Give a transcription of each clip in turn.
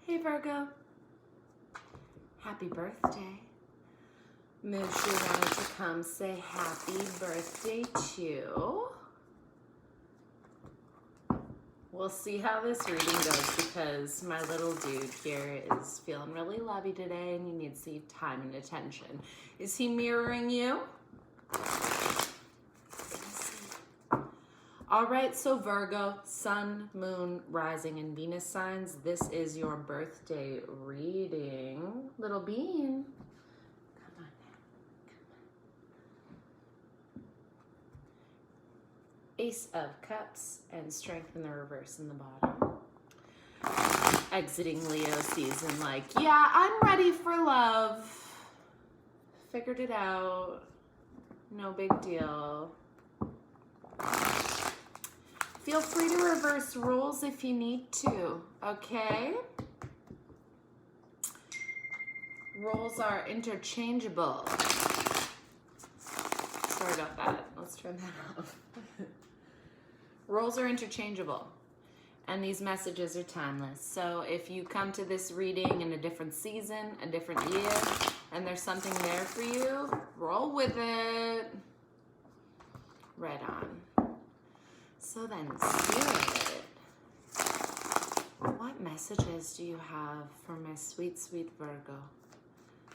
Hey Virgo, happy birthday. Mooshu wanted to come say happy birthday too. We'll see how this reading goes because my little dude here is feeling really lovey today and you need to see time and attention. Is he mirroring you? All right, so Virgo, Sun, Moon, Rising, and Venus signs. This is your birthday reading. Little bean. Come on now. Ace of Cups and Strength in the reverse in the bottom. Exiting Leo season like, yeah, I'm ready for love. Figured it out. No big deal. Feel free to reverse rules if you need to, okay? Roles are interchangeable. Sorry about that. Let's turn that off. Roles are interchangeable, and these messages are timeless. So if you come to this reading in a different season, a different year, and there's something there for you, roll with it. Right on. So then, Spirit, what messages do you have for my sweet, sweet Virgo?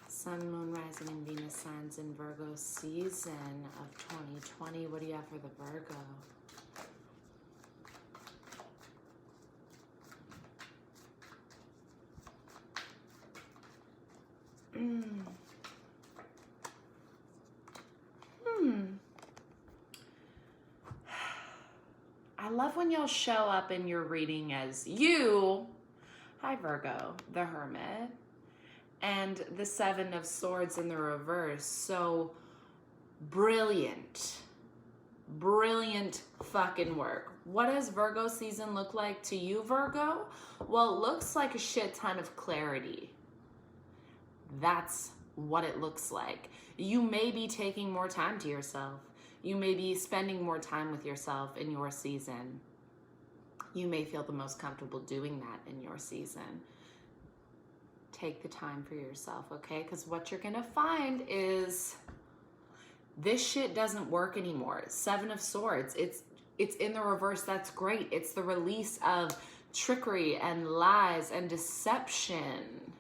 Sun, Moon, Rising, and Venus signs in Virgo season of 2020. What do you have for the Virgo? I love when y'all show up in your reading as you, hi Virgo, the Hermit, and the Seven of Swords in the reverse. So brilliant, brilliant fucking work. What does Virgo season look like to you, Virgo? Well, it looks like a shit ton of clarity. That's what it looks like. You may be taking more time to yourself. You may be spending more time with yourself in your season. You may feel the most comfortable doing that in your season. Take the time for yourself, okay? Because what you're gonna find is this shit doesn't work anymore. Seven of Swords, it's in the reverse. That's great. It's the release of trickery and lies and deception.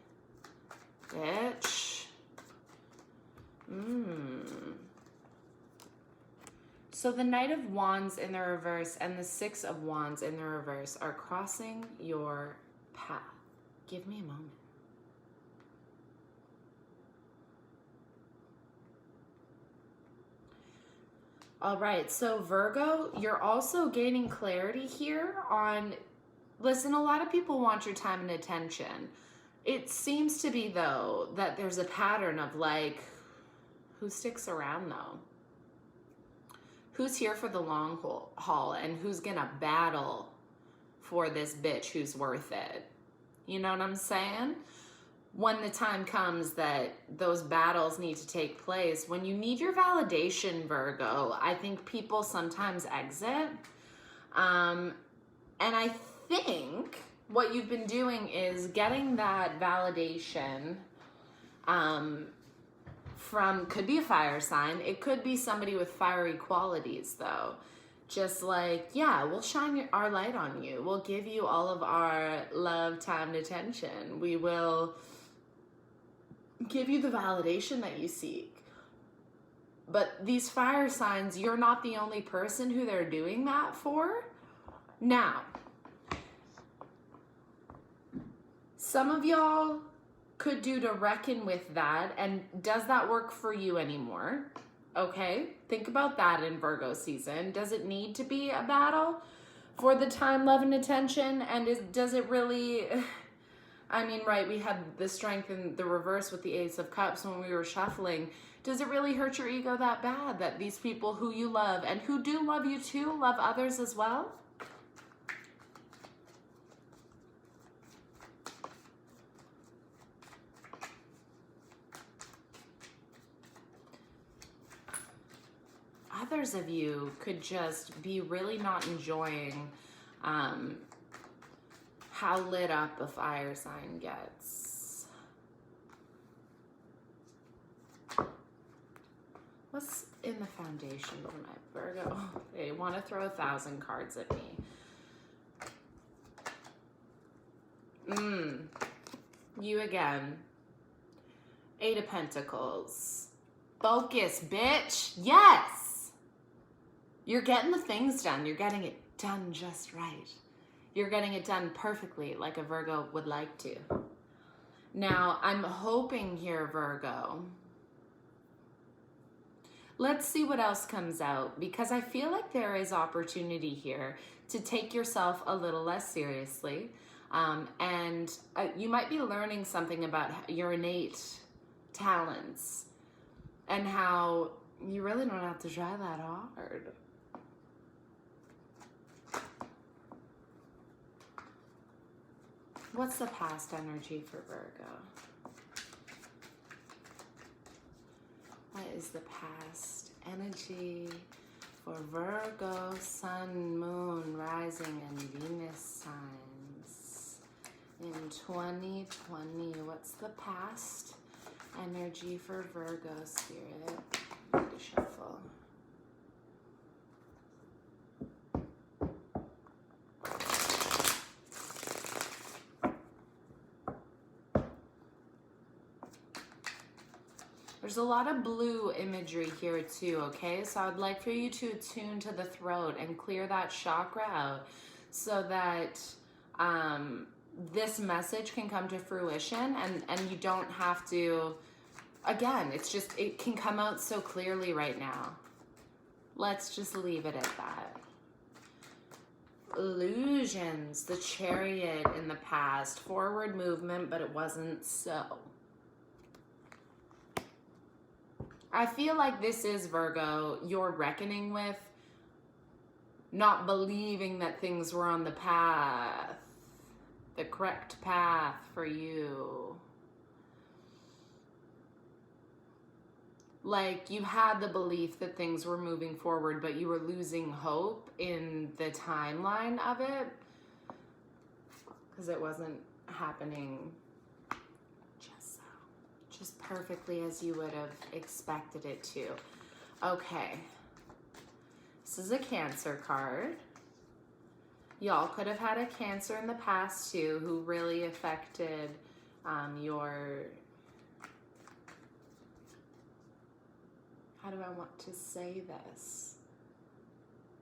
Bitch. So the Knight of Wands in the reverse and the Six of Wands in the reverse are crossing your path. Give me a moment. All right, so Virgo, you're also gaining clarity here on, listen, a lot of people want your time and attention. It seems to be, though, that there's a pattern of like, who sticks around, though? Who's here for the long haul and who's gonna battle for this bitch who's worth it? You know what I'm saying? When the time comes that those battles need to take place, when you need your validation, Virgo, I think people sometimes exit. And I think what you've been doing is getting that validation from, could be a fire sign. It could be somebody with fiery qualities, though. Just like, yeah, we'll shine our light on you. We'll give you all of our love, time, and attention. We will give you the validation that you seek. But these fire signs, you're not the only person who they're doing that for. Now, some of y'all could do to reckon with that, and does that work for you anymore? Okay, think about that in Virgo season. Does it need to be a battle for the time, love, and attention? And does it really, I mean, right, we had the Strength in the reverse with the Ace of Cups when we were shuffling. Does it really hurt your ego that bad that these people who you love and who do love you too, love others as well? Others of you could just be really not enjoying how lit up a fire sign gets. What's in the foundation for my Virgo? They want to throw 1,000 cards at me. You again. 8 of Pentacles. Focus, bitch. Yes. You're getting the things done. You're getting it done just right. You're getting it done perfectly, like a Virgo would like to. Now, I'm hoping here, Virgo. Let's see what else comes out, because I feel like there is opportunity here to take yourself a little less seriously. And you might be learning something about your innate talents and how you really don't have to try that hard. What's the past energy for Virgo? What is the past energy for Virgo, Sun, Moon, Rising, and Venus signs in 2020? What's the past energy for Virgo, Spirit? I'm going to shuffle. There's a lot of blue imagery here too, okay? So I'd like for you to attune to the throat and clear that chakra out so that this message can come to fruition and you don't have to, again, it's just, it can come out so clearly right now. Let's just leave it at that. Illusions, the Chariot in the past, forward movement, but it wasn't so. I feel like this is, Virgo, you're reckoning with not believing that things were on the path, the correct path for you. Like you had the belief that things were moving forward, but you were losing hope in the timeline of it because it wasn't happening just perfectly as you would have expected it to. Okay. This is a Cancer card. Y'all could have had a Cancer in the past too who really affected your, how do I want to say this?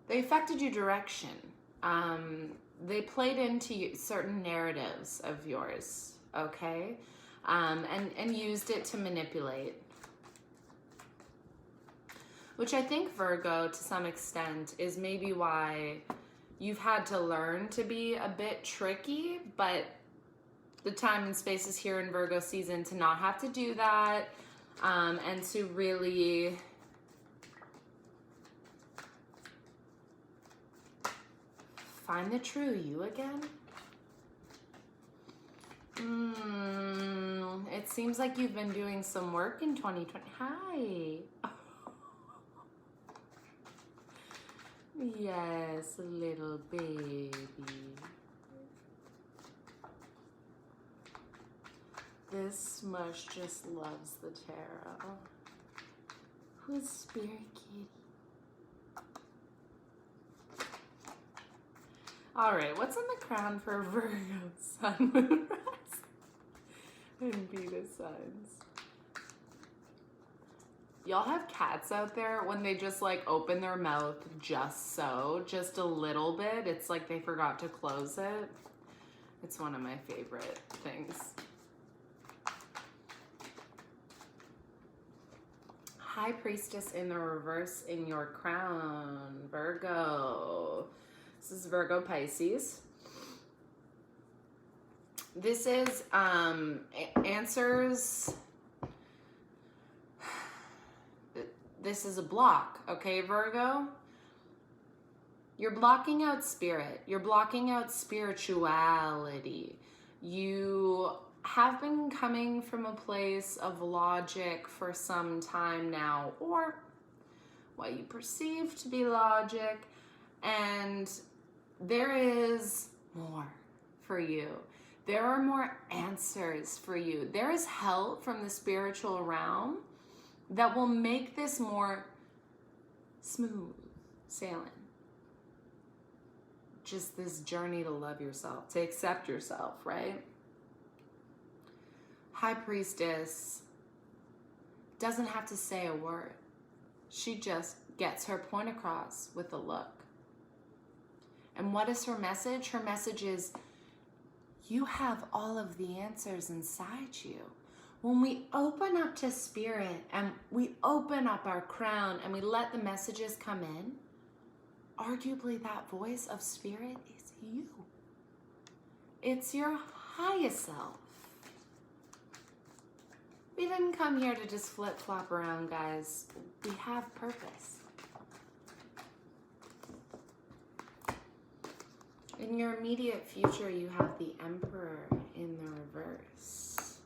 They affected your direction. They played into certain narratives of yours, okay? And used it to manipulate. Which I think, Virgo, to some extent, is maybe why you've had to learn to be a bit tricky, but the time and space is here in Virgo season to not have to do that, and to really find the true you again. It seems like you've been doing some work in 2020. Hi. Yes, little baby. This smush just loves the tarot. Who's Spirit Kitty? All right, what's on the crown for Virgo, Sun, Moon, Rising, and Venus signs? Y'all have cats out there when they just like open their mouth just a little bit. It's like they forgot to close it. It's one of my favorite things. High Priestess in the reverse in your crown, Virgo. This is Virgo Pisces. This is answers. This is a block, okay, Virgo? You're blocking out spirit. You're blocking out spirituality. You have been coming from a place of logic for some time now, or what you perceive to be logic, and there is more for you. There are more answers for you. There is help from the spiritual realm that will make this more smooth sailing. Just this journey to love yourself, to accept yourself, right? High Priestess doesn't have to say a word. She just gets her point across with a look. And what is her message? Her message is, you have all of the answers inside you. When we open up to spirit and we open up our crown and we let the messages come in, arguably that voice of spirit is you. It's your highest self. We didn't come here to just flip-flop around, guys. We have purpose. In your immediate future, you have the Emperor in the reverse.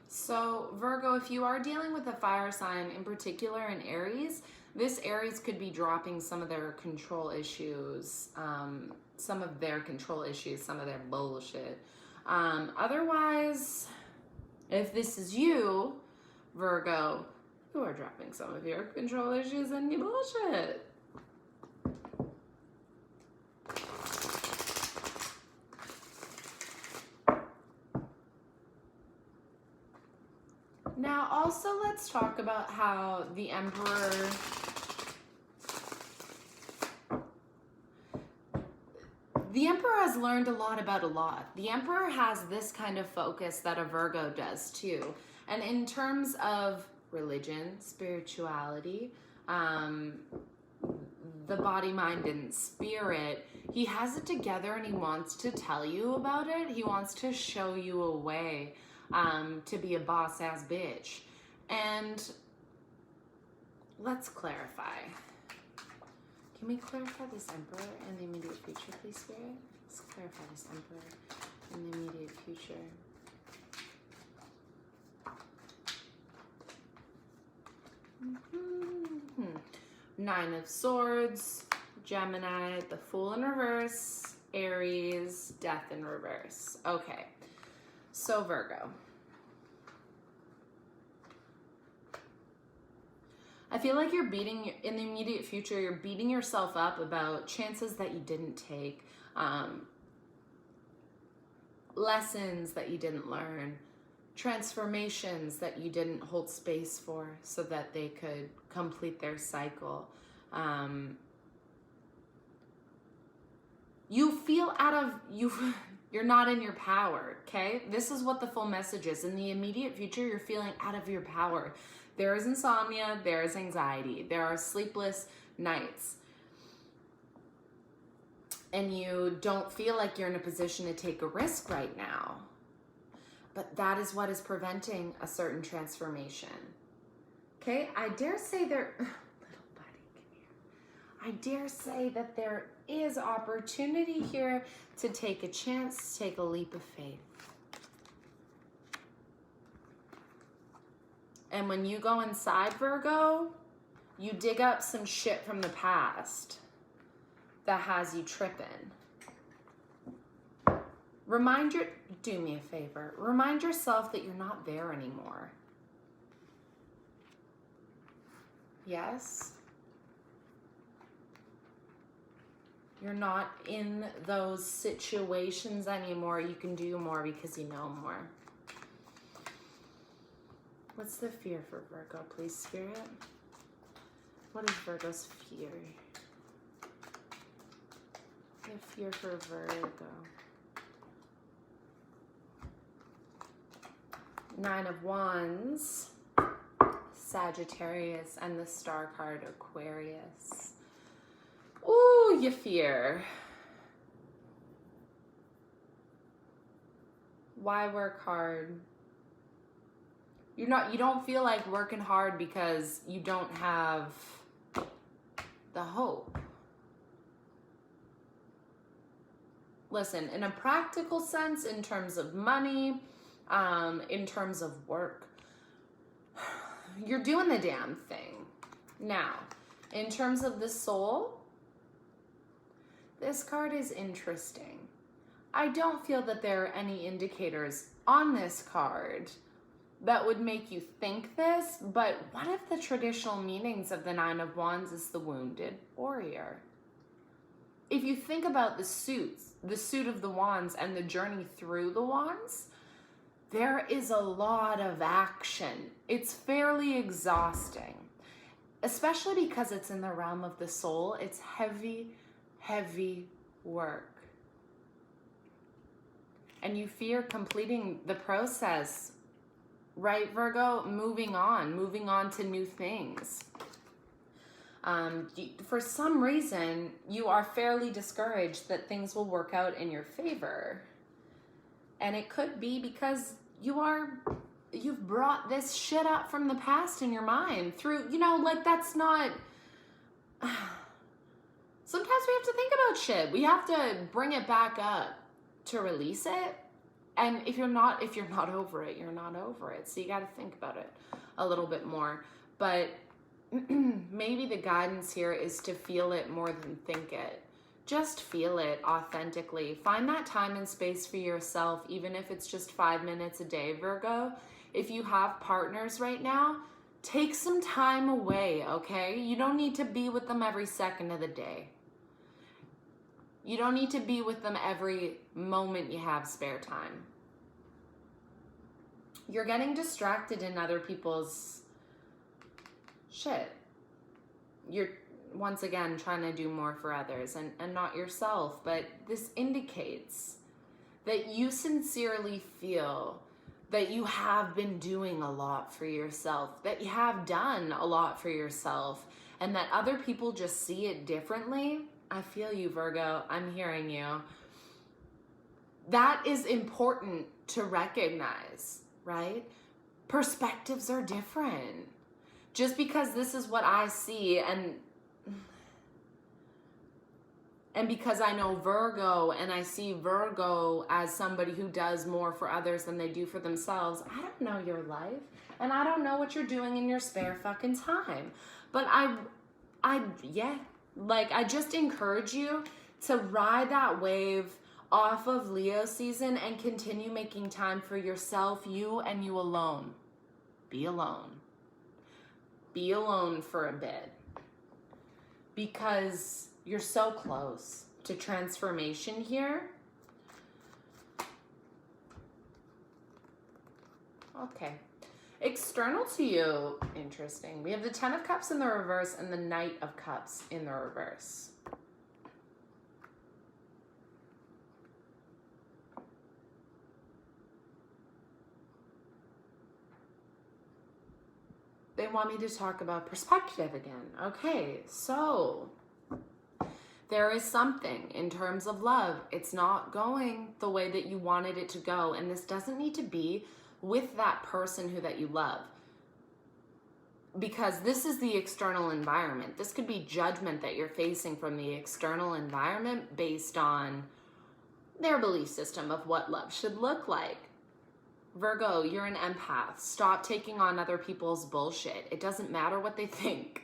So, Virgo, if you are dealing with a fire sign, in particular in Aries, this Aries could be dropping some of their control issues, some of their bullshit. Otherwise, if this is you, Virgo, you are dropping some of your control issues and your bullshit. Now, also, let's talk about how the Emperor... The Emperor has learned a lot about a lot. The Emperor has this kind of focus that a Virgo does too. And in terms of religion, spirituality, the body, mind, and spirit, he has it together and he wants to tell you about it. He wants to show you a way to be a boss-ass bitch. And let's clarify. Can we clarify this Emperor in the immediate future, please, Spirit? Let's clarify this Emperor in the immediate future. Nine of Swords, Gemini, the Fool in reverse, Aries, Death in reverse. Okay, so Virgo. I feel like you're beating, in the immediate future, you're beating yourself up about chances that you didn't take, lessons that you didn't learn, transformations that you didn't hold space for so that they could complete their cycle. You feel you're not in your power, okay? This is what the full message is. In the immediate future, you're feeling out of your power. There is insomnia, there is anxiety, there are sleepless nights. And you don't feel like you're in a position to take a risk right now. But that is what is preventing a certain transformation. Okay, I dare say little buddy, come here. I dare say that there is opportunity here to take a chance, take a leap of faith. And when you go inside, Virgo, you dig up some shit from the past that has you tripping. Do me a favor, remind yourself that you're not there anymore. Yes? You're not in those situations anymore. You can do more because you know more. What's the fear for Virgo, please, Spirit? What is Virgo's fear? The fear for Virgo. Nine of Wands, Sagittarius, and the star card, Aquarius. Ooh, you fear. Why work hard? You don't feel like working hard because you don't have the hope. Listen, in a practical sense, in terms of money, in terms of work, you're doing the damn thing. Now, in terms of the soul, this card is interesting. I don't feel that there are any indicators on this card that would make you think this, but one of the traditional meanings of the Nine of Wands is the wounded warrior. If you think about the suit of the wands and the journey through the wands, there is a lot of action. It's fairly exhausting, especially because it's in the realm of the soul. It's heavy, heavy work. And you fear completing the process, right, Virgo? Moving on to new things. For some reason, you are fairly discouraged that things will work out in your favor. And it could be because you've brought this shit up from the past in your mind through, that's not, sometimes we have to think about shit. We have to bring it back up to release it. And if you're not over it, you're not over it. So you got to think about it a little bit more. But maybe the guidance here is to feel it more than think it. Just feel it authentically. Find that time and space for yourself, even if it's just 5 minutes a day, Virgo. If you have partners right now, take some time away, okay? You don't need to be with them every second of the day. You don't need to be with them every moment you have spare time. You're getting distracted in other people's shit. You're, once again, trying to do more for others and not yourself. But this indicates that you sincerely feel that you have been doing a lot for yourself, that you have done a lot for yourself, and that other people just see it differently. I feel you, Virgo. I'm hearing you. That is important to recognize, right? Perspectives are different. Just because this is what I see and because I know Virgo and I see Virgo as somebody who does more for others than they do for themselves, I don't know your life and I don't know what you're doing in your spare fucking time. But I just encourage you to ride that wave off of Leo season and continue making time for yourself, you and you alone. Be alone. Be alone for a bit. Because you're so close to transformation here. Okay. External to you, interesting. We have the Ten of Cups in the reverse and the Knight of Cups in the reverse. They want me to talk about perspective again. Okay, so there is something in terms of love. It's not going the way that you wanted it to go. And this doesn't need to be with that person that you love. Because this is the external environment. This could be judgment that you're facing from the external environment based on their belief system of what love should look like. Virgo, you're an empath. Stop taking on other people's bullshit. It doesn't matter what they think.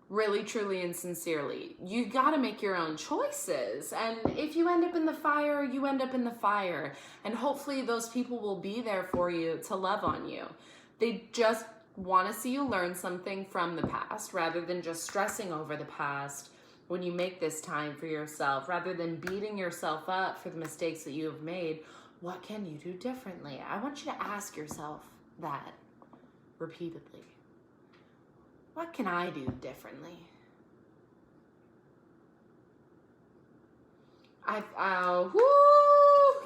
Really, truly, and sincerely. You gotta make your own choices. And if you end up in the fire, you end up in the fire. And hopefully those people will be there for you to love on you. They just want to see you learn something from the past rather than just stressing over the past when you make this time for yourself, rather than beating yourself up for the mistakes that you have made. What can you do differently? I want you to ask yourself that repeatedly. What can I do differently?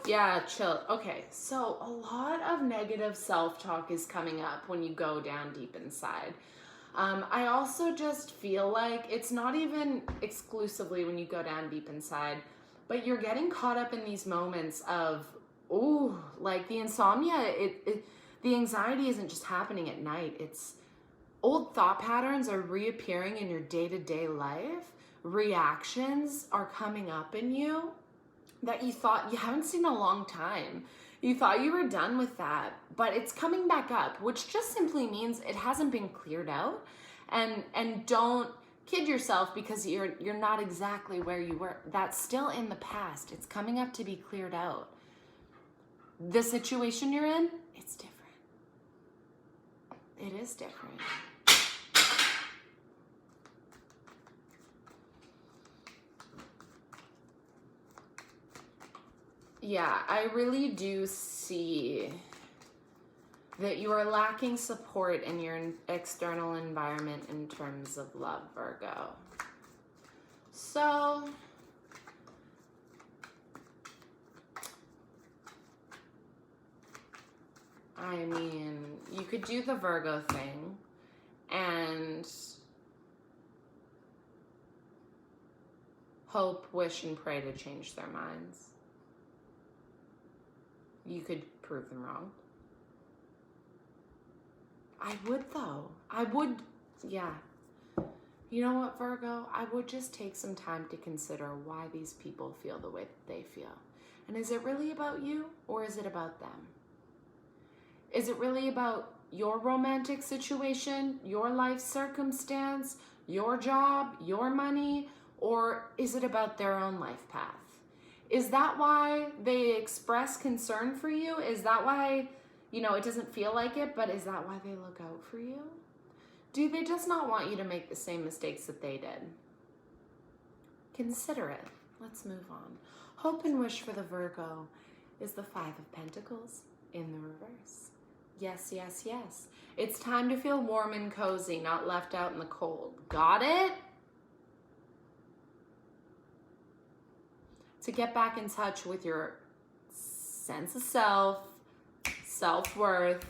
Yeah, chill. Okay, so a lot of negative self-talk is coming up when you go down deep inside. I also just feel like it's not even exclusively when you go down deep inside, but you're getting caught up in these moments of, like the insomnia, the anxiety isn't just happening at night. It's old thought patterns are reappearing in your day-to-day life. Reactions are coming up in you that you thought you haven't seen in a long time. You thought you were done with that, but it's coming back up, which just simply means it hasn't been cleared out. And don't kid yourself because you're not exactly where you were. That's still in the past. It's coming up to be cleared out. The situation you're in, it's different. It is different. Yeah, I really do see that you are lacking support in your external environment in terms of love, Virgo. So, I mean, you could do the Virgo thing and hope, wish, and pray to change their minds. You could prove them wrong. I would, though. I would, yeah. You know what, Virgo? I would just take some time to consider why these people feel the way that they feel. And is it really about you, or is it about them? Is it really about your romantic situation, your life circumstance, your job, your money, or is it about their own life path? Is that why they express concern for you? Is that why, you know, it doesn't feel like it, but is that why they look out for you? Do they just not want you to make the same mistakes that they did? Consider it. Let's move on. Hope and wish for the Virgo is the Five of Pentacles in the reverse. Yes, yes, yes. It's time to feel warm and cozy, not left out in the cold. Got it? To get back in touch with your sense of self, self-worth,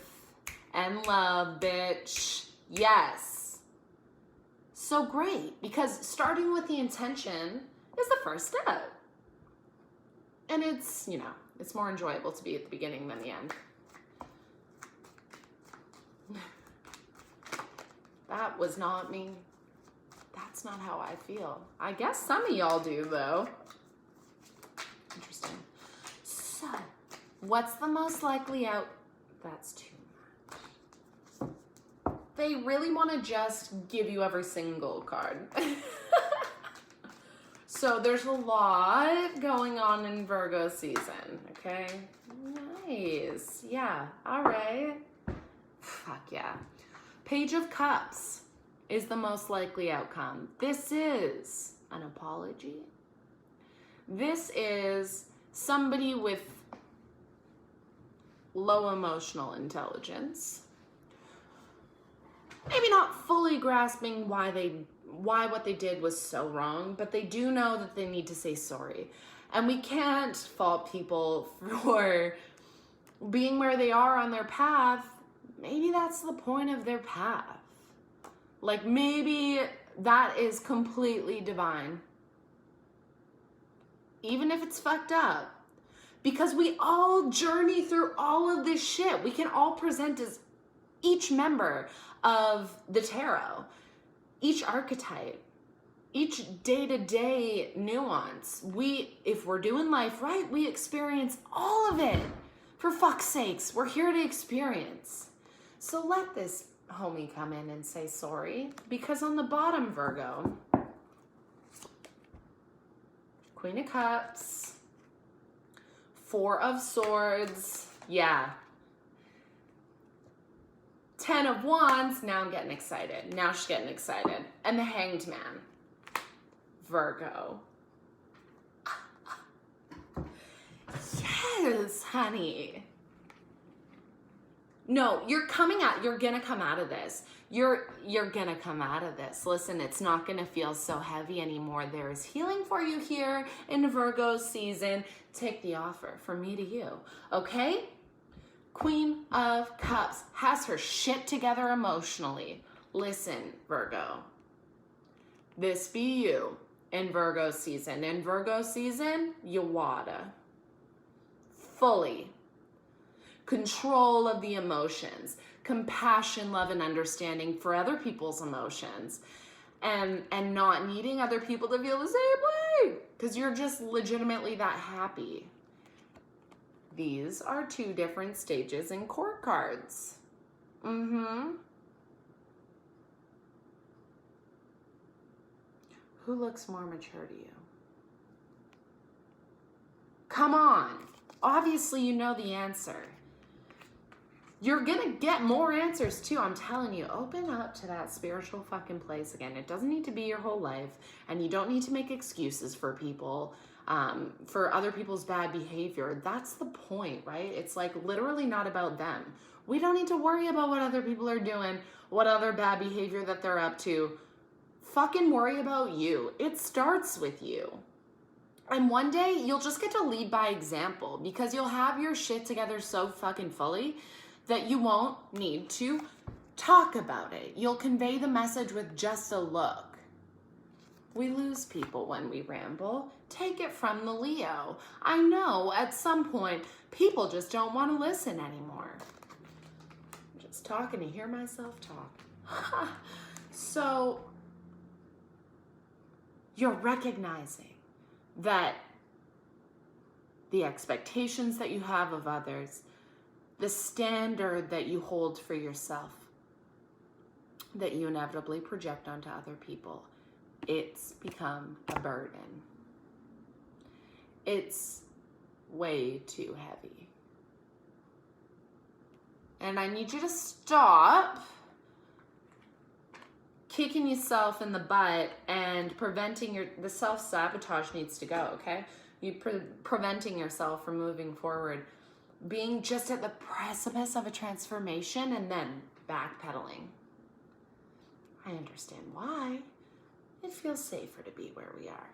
and love, bitch. Yes. So great, because starting with the intention is the first step. And it's, you know, it's more enjoyable to be at the beginning than the end. That was not me. That's not how I feel. I guess some of y'all do, though. Interesting. So, what's the most likely out? That's too much. They really want to just give you every single card. So, there's a lot going on in Virgo season, okay? Nice. Yeah, all right. Fuck yeah. Page of Cups is the most likely outcome. This is an apology. This is somebody with low emotional intelligence. Maybe not fully grasping why what they did was so wrong, but they do know that they need to say sorry. And we can't fault people for being where they are on their path. Maybe that's the point of their path. Like, maybe that is completely divine. Even if it's fucked up. Because we all journey through all of this shit. We can all present as each member of the tarot, each archetype, each day-to-day nuance. If we're doing life right, we experience all of it. For fuck's sakes, we're here to experience. So let this homie come in and say sorry, because on the bottom, Virgo, Queen of Cups, Four of Swords, yeah. 10 of Wands, now I'm getting excited. Now she's getting excited. And the Hanged Man, Virgo. Yes, honey. No, you're gonna come out of this. You're gonna come out of this. Listen, it's not gonna feel so heavy anymore. There is healing for you here in Virgo season. Take the offer from me to you, okay? Queen of Cups has her shit together emotionally. Listen, Virgo, this be you in Virgo season. In Virgo season, you wada. Fully. Control of the emotions, compassion, love, and understanding for other people's emotions, and not needing other people to feel the same way, because you're just legitimately that happy. These are two different stages in court cards. Who looks more mature to you? Come on. Obviously, you know the answer. You're gonna get more answers too. I'm telling you, open up to that spiritual fucking place again. It doesn't need to be your whole life, and you don't need to make excuses for people, for other people's bad behavior. That's the point, right? It's like literally not about them. We don't need to worry about what other people are doing, what other bad behavior that they're up to. Fucking worry about you. It starts with you. And one day you'll just get to lead by example, because you'll have your shit together so fucking fully that you won't need to talk about it. You'll convey the message with just a look. We lose people when we ramble. Take it from the Leo. I know at some point people just don't want to listen anymore. I'm just talking to hear myself talk. So you're recognizing that the expectations that you have of others, the standard that you hold for yourself, that you inevitably project onto other people, it's become a burden. It's way too heavy. And I need you to stop kicking yourself in the butt and preventing the self-sabotage needs to go, okay? You preventing yourself from moving forward, being just at the precipice of a transformation and then backpedaling. I understand why. It feels safer to be where we are.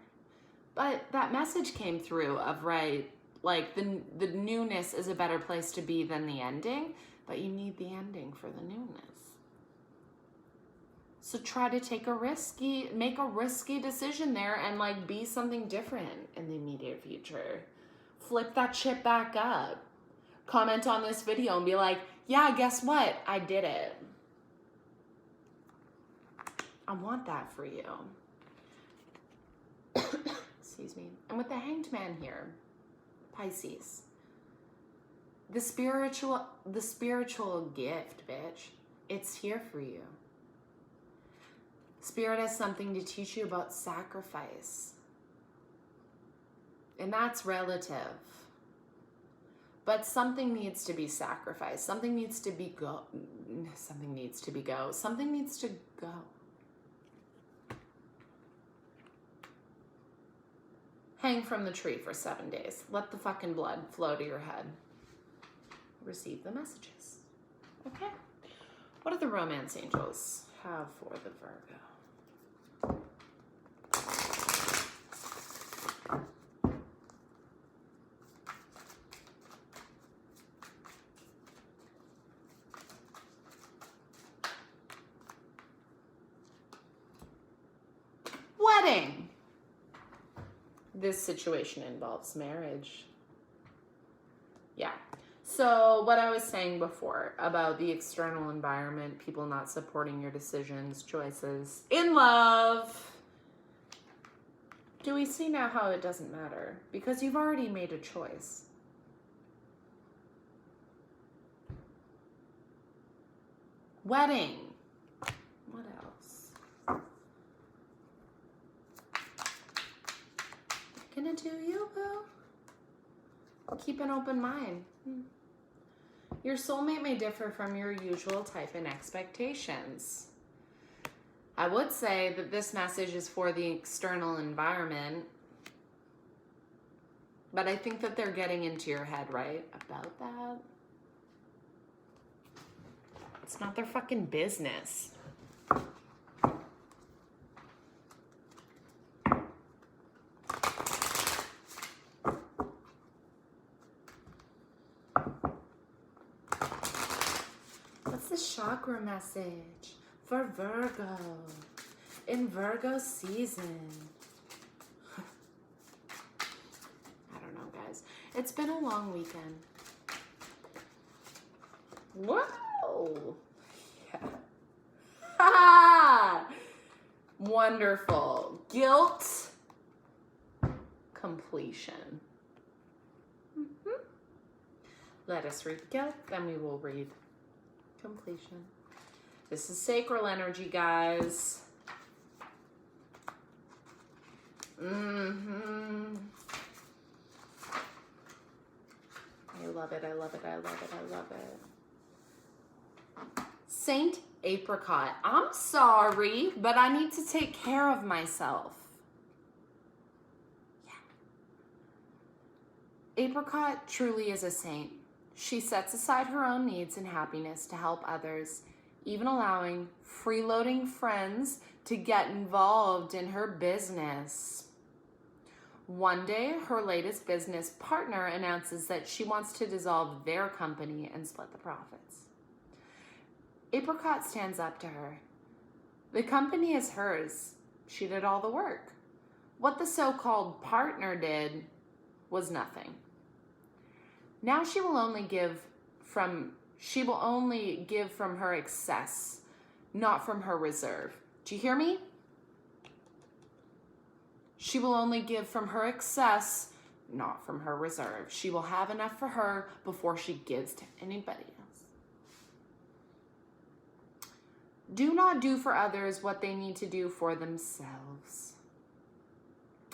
But that message came through of, right, like the newness is a better place to be than the ending, but you need the ending for the newness. So try to make a risky decision there and like be something different in the immediate future. Flip that shit back up. Comment on this video and be like, yeah, guess what? I did it. I want that for you. Excuse me. And with the Hanged Man here, Pisces, the spiritual gift, bitch, it's here for you. Spirit has something to teach you about sacrifice. And that's relative. But something needs to be sacrificed. Something needs to go. Something needs to go. Hang from the tree for 7 days. Let the fucking blood flow to your head. Receive the messages. Okay. What do the romance angels have for the Virgo? Wedding. This situation involves marriage. Yeah. So what I was saying before about the external environment, people not supporting your decisions, choices in love. Do we see now how it doesn't matter? Because you've already made a choice. Wedding. What else? Gonna do you, boo? Keep an open mind. Your soulmate may differ from your usual type and expectations. I would say that this message is for the external environment, but I think that they're getting into your head, right, about that. It's not their fucking business. What's the chakra message for Virgo in Virgo season? I don't know, guys. It's been a long weekend. Whoa! Yeah. Ha! Wonderful. Guilt completion. Let us read guilt, then we will read completion. This is sacral energy, guys. I love it, I love it, I love it, I love it. Saint Apricot. I'm sorry, but I need to take care of myself. Yeah. Apricot truly is a saint. She sets aside her own needs and happiness to help others, even allowing freeloading friends to get involved in her business. One day, her latest business partner announces that she wants to dissolve their company and split the profits. Apricot stands up to her. The company is hers. She did all the work. What the so-called partner did was nothing. Now she will only give from her excess, not from her reserve. Do you hear me? She will only give from her excess, not from her reserve. She will have enough for her before she gives to anybody else. Do not do for others what they need to do for themselves.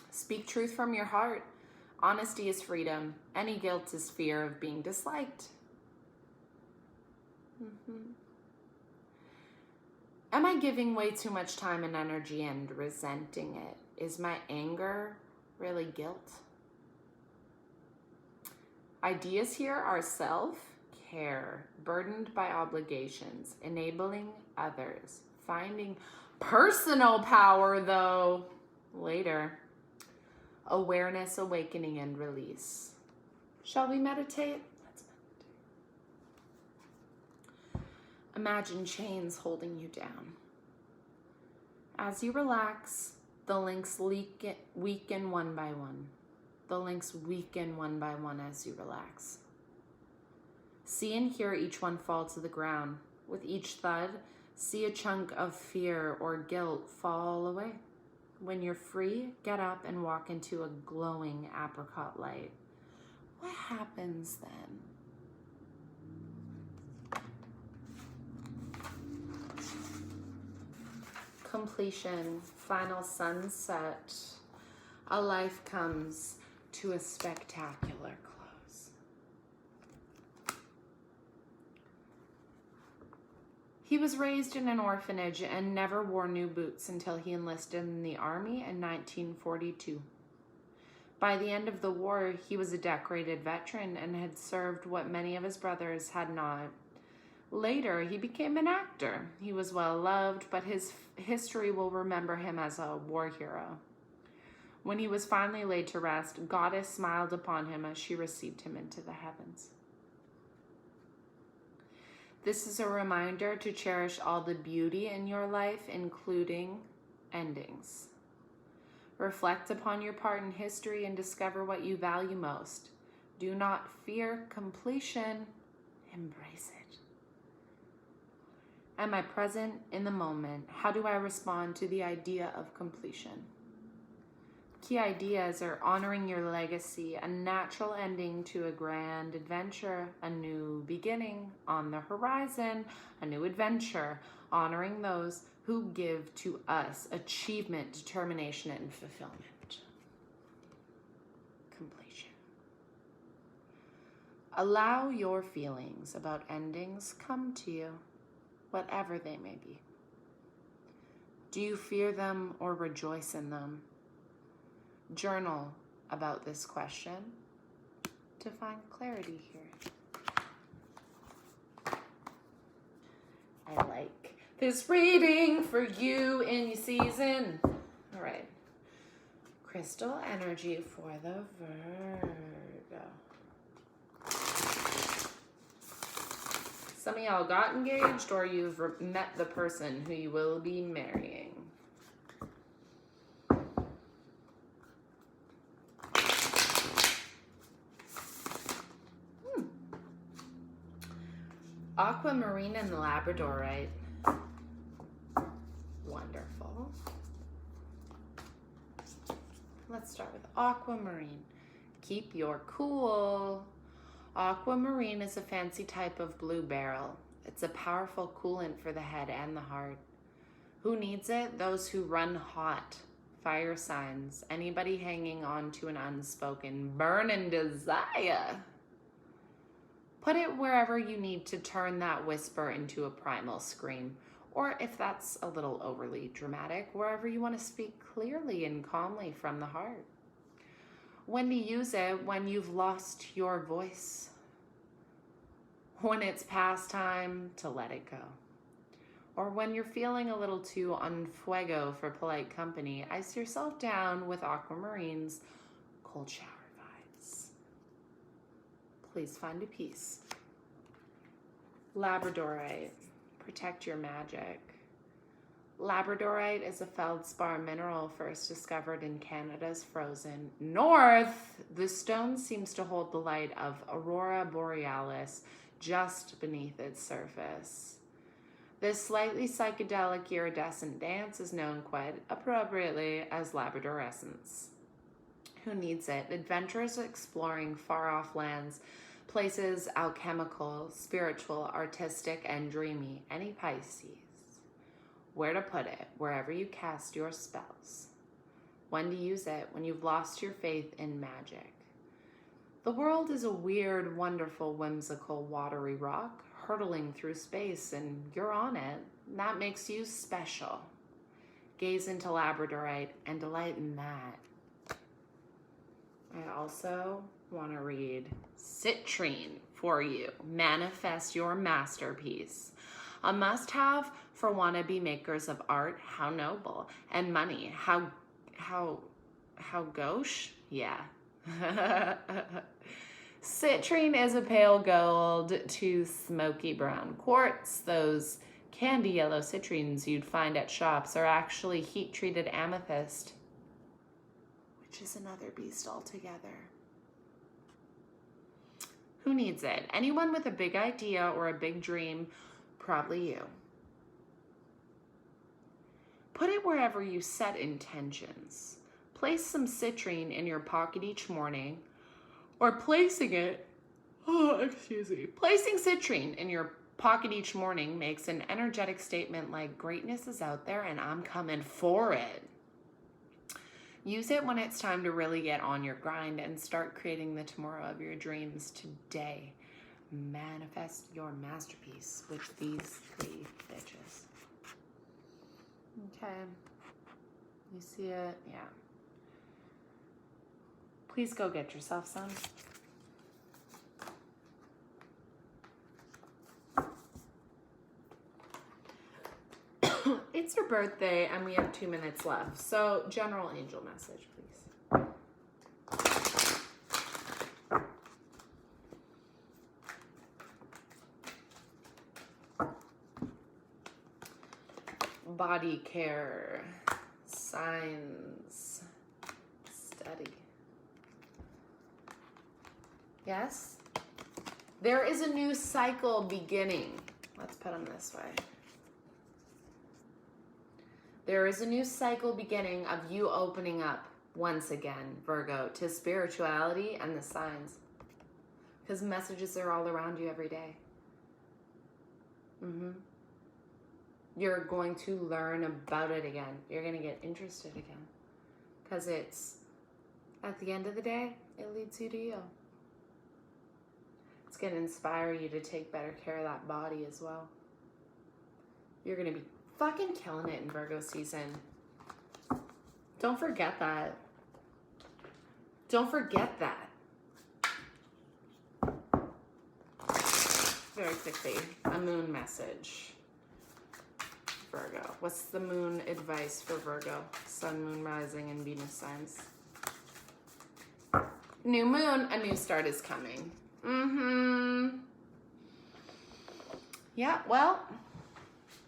Speak truth from your heart. Honesty is freedom. Any guilt is fear of being disliked. Am I giving way too much time and energy and resenting it? Is my anger really guilt? Ideas here are self-care, burdened by obligations, enabling others, finding personal power, though, later. Awareness, awakening, and release. Shall we meditate? Let's meditate. Imagine chains holding you down. As you relax, the links weaken one by one. The links weaken one by one as you relax. See and hear each one fall to the ground. With each thud, see a chunk of fear or guilt fall away. When you're free, get up and walk into a glowing apricot light. What happens then? Completion, final sunset. A life comes to a spectacular close. He was raised in an orphanage and never wore new boots until he enlisted in the army in 1942. By the end of the war, he was a decorated veteran and had served what many of his brothers had not. Later, he became an actor. He was well loved, but his history will remember him as a war hero. When he was finally laid to rest, Goddess smiled upon him as she received him into the heavens. This is a reminder to cherish all the beauty in your life, including endings. Reflect upon your part in history and discover what you value most. Do not fear completion. Embrace it. Am I present in the moment? How do I respond to the idea of completion? Key ideas are honoring your legacy, a natural ending to a grand adventure, a new beginning on the horizon, a new adventure, honoring those who give to us achievement, determination, and fulfillment. Completion. Allow your feelings about endings come to you, whatever they may be. Do you fear them or rejoice in them? Journal about this question to find clarity here. I like this reading for you in your season. All right. Crystal energy for the Virgo. Some of y'all got engaged or you've met the person who you will be marrying. Aquamarine and Labradorite. Wonderful. Let's start with aquamarine. Keep your cool. Aquamarine is a fancy type of blue beryl. It's a powerful coolant for the head and the heart. Who needs it? Those who run hot. Fire signs. Anybody hanging on to an unspoken burning desire. Put it wherever you need to turn that whisper into a primal scream. Or if that's a little overly dramatic, wherever you want to speak clearly and calmly from the heart. When to use it? When you've lost your voice. When it's past time to let it go. Or when you're feeling a little too en fuego for polite company, ice yourself down with Aquamarine's cold shower vibes. Please find a peace. Labradorite, protect your magic. Labradorite is a feldspar mineral first discovered in Canada's frozen north. The stone seems to hold the light of Aurora Borealis just beneath its surface. This slightly psychedelic iridescent dance is known quite appropriately as Labradorescence. Who needs it? Adventurers exploring far-off lands, places alchemical, spiritual, artistic, and dreamy. Any Pisces. Where to put it? Wherever you cast your spells. When to use it? When you've lost your faith in magic. The world is a weird, wonderful, whimsical, watery rock, hurtling through space, and you're on it. That makes you special. Gaze into Labradorite and delight in that. I also want to read Citrine for you. Manifest your masterpiece. A must-have for wannabe makers of art. How noble. And money. How gauche? Yeah. Citrine is a pale gold to smoky brown quartz. Those candy yellow citrines you'd find at shops are actually heat-treated amethyst, which is another beast altogether. Who needs it? Anyone with a big idea or a big dream, probably you. Put it wherever you set intentions. Place some citrine in your pocket each morning, or placing citrine in your pocket each morning makes an energetic statement like greatness is out there and I'm coming for it. Use it when it's time to really get on your grind and start creating the tomorrow of your dreams today. Manifest your masterpiece with these three bitches. Okay. You see it? Yeah. Please go get yourself some. It's your birthday and we have 2 minutes left. So, general angel message, please. Body care, signs, study. Yes? There is a new cycle beginning. Let's put them this way. There is a new cycle beginning of you opening up once again, Virgo, to spirituality and the signs. Because messages are all around you every day. You're going to learn about it again. You're going to get interested again. Because it's, at the end of the day, it leads you to you. It's going to inspire you to take better care of that body as well. You're going to be fucking killing it in Virgo season. Don't forget that. Don't forget that. Very quickly, a moon message. Virgo. What's the moon advice for Virgo? Sun, moon, rising, and Venus signs. New moon, a new start is coming. Yeah, well,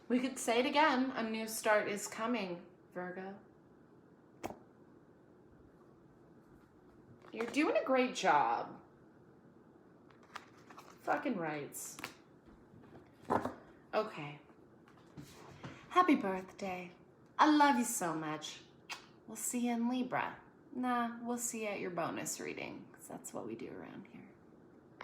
we could say it again. A new start is coming, Virgo. You're doing a great job. Fucking rights. Okay. Happy birthday. I love you so much. We'll see you in Libra. Nah, we'll see you at your bonus reading, because that's what we do around here.